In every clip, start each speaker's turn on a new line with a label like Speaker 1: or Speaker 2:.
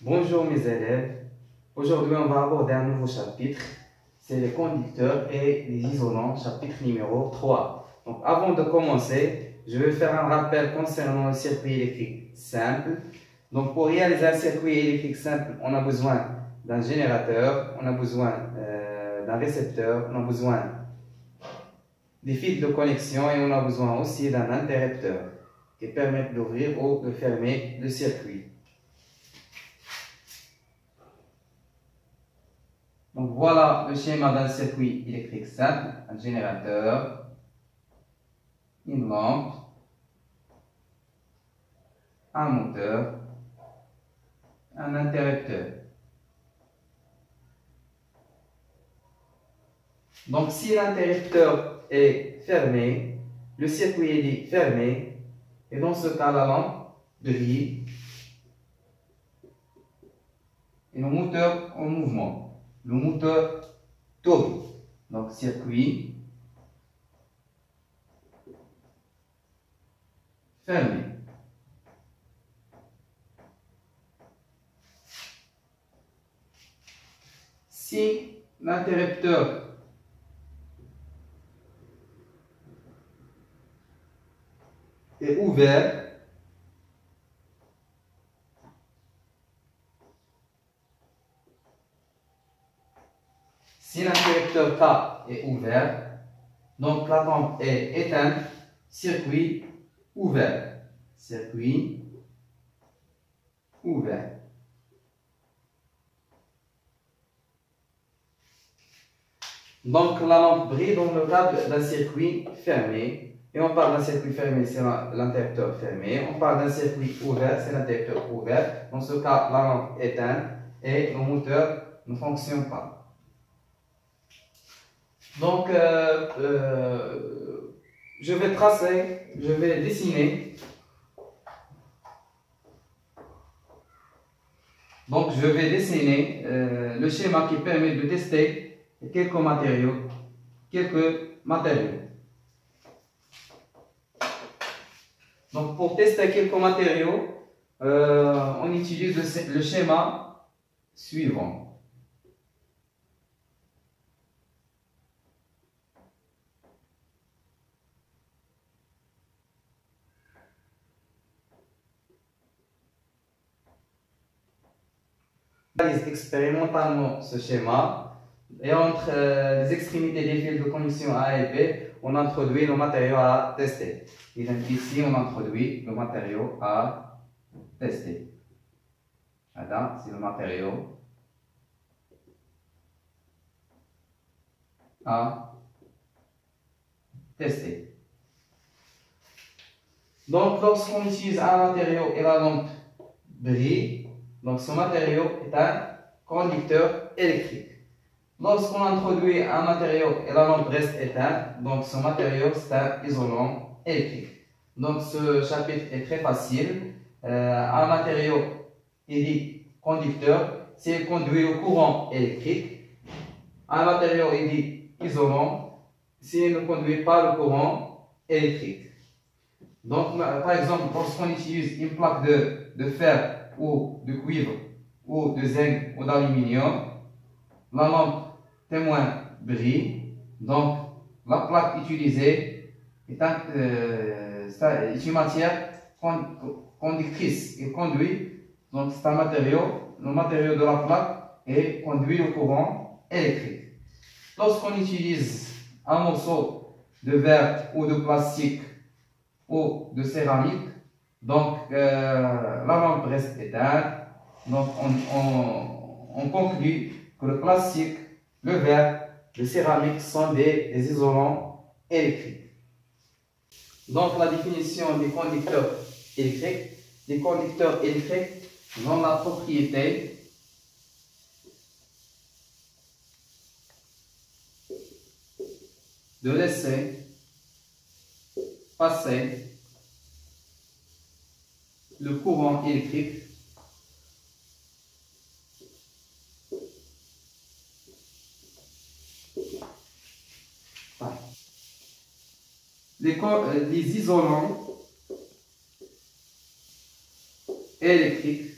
Speaker 1: Bonjour mes élèves, aujourd'hui on va aborder un nouveau chapitre, c'est les conducteurs et les isolants, chapitre numéro 3. Donc avant de commencer, je vais faire un rappel concernant le circuit électrique simple. Donc pour réaliser un circuit électrique simple, on a besoin d'un générateur, on a besoin d'un récepteur, on a besoin des fils de connexion et on a besoin aussi d'un interrupteur qui permet d'ouvrir ou de fermer le circuit. Donc voilà le schéma d'un circuit électrique simple, un générateur, une lampe, un moteur, un interrupteur. Donc si l'interrupteur est fermé, le circuit est dit fermé, et dans ce cas la lampe brille et le moteur en mouvement. Le moteur tourne. Donc circuit fermé. Si l'interrupteur est ouvert, si l'interrupteur K est ouvert, donc la lampe est éteinte, circuit ouvert. Circuit ouvert. Donc la lampe brille dans le cadre d'un circuit fermé. Et on parle d'un circuit fermé, c'est l'interrupteur fermé. On parle d'un circuit ouvert, c'est l'interrupteur ouvert. Dans ce cas, la lampe est éteinte et le moteur ne fonctionne pas. Donc, je vais tracer, je vais dessiner. Donc, je vais dessiner le schéma qui permet de tester quelques matériaux. Donc, pour tester quelques matériaux, on utilise le schéma suivant. On analyse expérimentalement ce schéma et entre les extrémités des fils de connexion A et B, on introduit le matériau à tester. Et donc ici, on introduit le matériau à tester. Là, c'est le matériau à tester. Donc, lorsqu'on utilise un matériau et la lampe brille, donc ce matériau est un conducteur électrique. Lorsqu'on introduit un matériau et la lampe reste éteinte, donc ce matériau c'est un isolant électrique. Donc ce chapitre est très facile. Un matériau est dit conducteur s'il conduit le courant électrique. Un matériau est dit isolant s'il ne conduit pas le courant électrique. Donc par exemple, lorsqu'on utilise une plaque de fer ou de cuivre ou de zinc ou d'aluminium, la lampe témoin brille, donc la plaque utilisée est une matière conductrice et conduit, donc c'est un matériau, le matériau de la plaque et conduit le courant électrique. Lorsqu'on utilise un morceau de verre ou de plastique ou de céramique, donc la lampe reste éteinte, donc on conclut que le plastique, le verre, le céramique sont des isolants électriques. Donc la définition des conducteurs électriques. Les conducteurs électriques ont la propriété de laisser passer le courant électrique les isolants électriques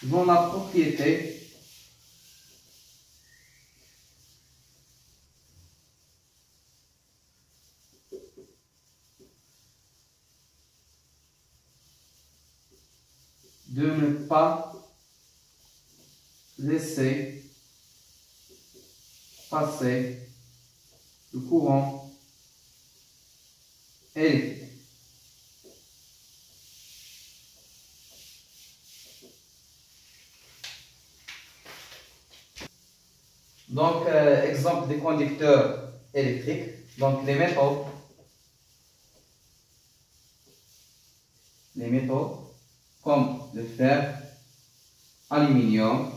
Speaker 1: Ils ont la propriété de ne pas laisser passer le courant électrique. Donc, exemple des conducteurs électriques, donc les métaux comme le fer, aluminium,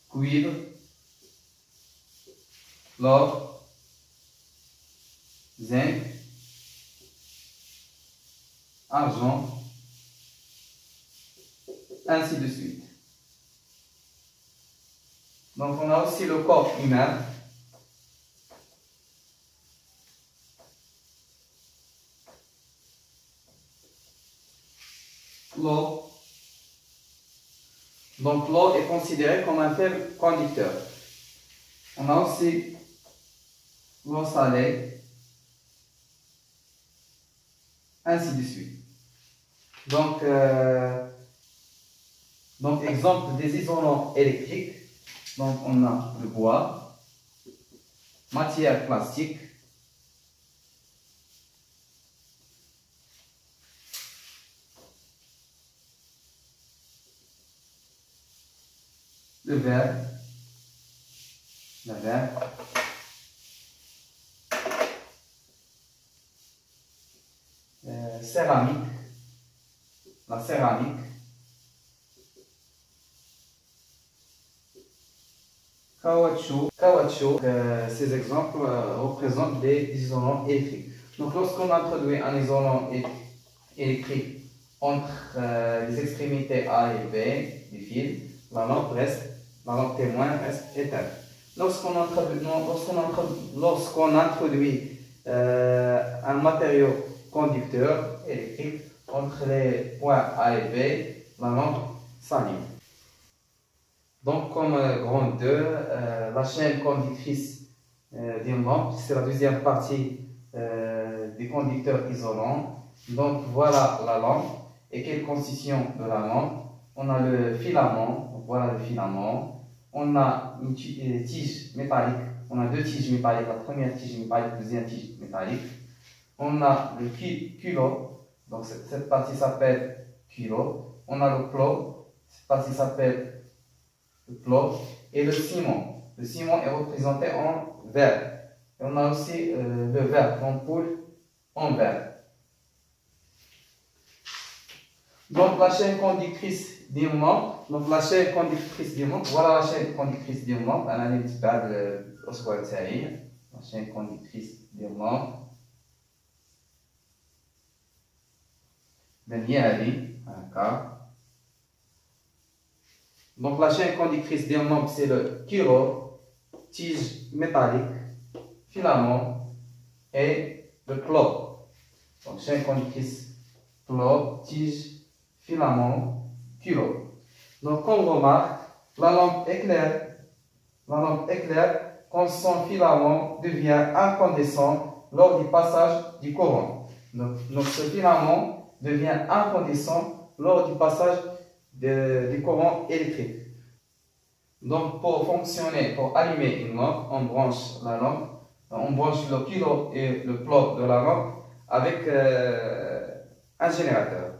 Speaker 1: cuivre, l'or, zinc, argent, ainsi de suite. Donc on a aussi le corps humain. L'eau. Donc l'eau est considérée comme un faible conducteur. On a aussi l'eau salée, ainsi de suite. Donc exemple des isolants électriques. Donc on a le bois, matière plastique, le verre, céramique, la céramique, caoutchouc. Ces exemples représentent des isolants électriques. Donc lorsqu'on introduit un isolant électrique entre les extrémités A et B du fil, la lampe témoin reste éteinte. Lorsqu'on introduit un matériau conducteur électrique entre les points A et B, la lampe s'allume. Donc, comme grande 2, la chaîne conductrice d'une lampe, c'est la deuxième partie des conducteurs isolants. Donc, voilà la lampe. Et quelle constitution de la lampe? On a le filament, donc voilà le filament. On a une tige métallique, on a deux tiges métalliques, la première tige métallique, la deuxième tige métallique. On a le culot, donc cette partie s'appelle culot. On a le plot, cette partie s'appelle le plot. Et le ciment. Le ciment est représenté en verre. Et on a aussi le verre, l'ampoule en verre. Donc la chaîne conductrice d'une lampe, voilà la chaîne conductrice d'une lampe, أنا بالنسبة للأسبوع التالي la chaîne conductrice d'une lampe هي هذه هكا. Donc la chaîne conductrice d'une lampe c'est le culot, tige métallique, filament et le plot. Donc chaîne conductrice, plot, tige, filament, culot. Donc, comme on remarque, la lampe éclaire quand son filament devient incandescent lors du passage du courant. Donc ce filament devient incandescent lors du passage du courant électrique. Donc, pour fonctionner, pour allumer une lampe, on branche la lampe, on branche le culot et le plot de la lampe avec un générateur.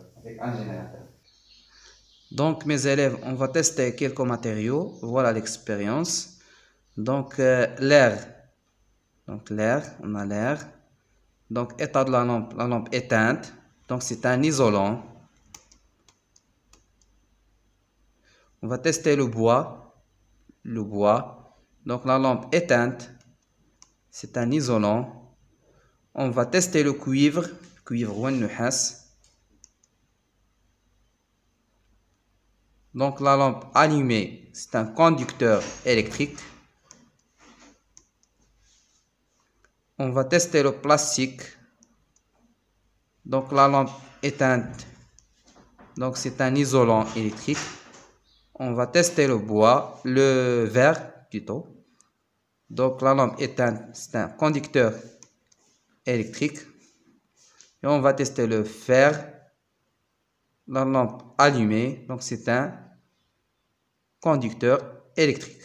Speaker 1: Donc mes élèves, on va tester quelques matériaux. Voilà l'expérience. Donc l'air. On a l'air. Donc état de la lampe éteinte. Donc c'est un isolant. On va tester le bois. Donc la lampe éteinte. C'est un isolant. On va tester le cuivre. Donc la lampe allumée, c'est un conducteur électrique. On va tester le plastique. Donc la lampe éteinte, donc c'est un isolant électrique. On va tester le verre plutôt. Donc la lampe éteinte, c'est un conducteur électrique. Et on va tester le fer. La lampe allumée, donc c'est un conducteur électrique.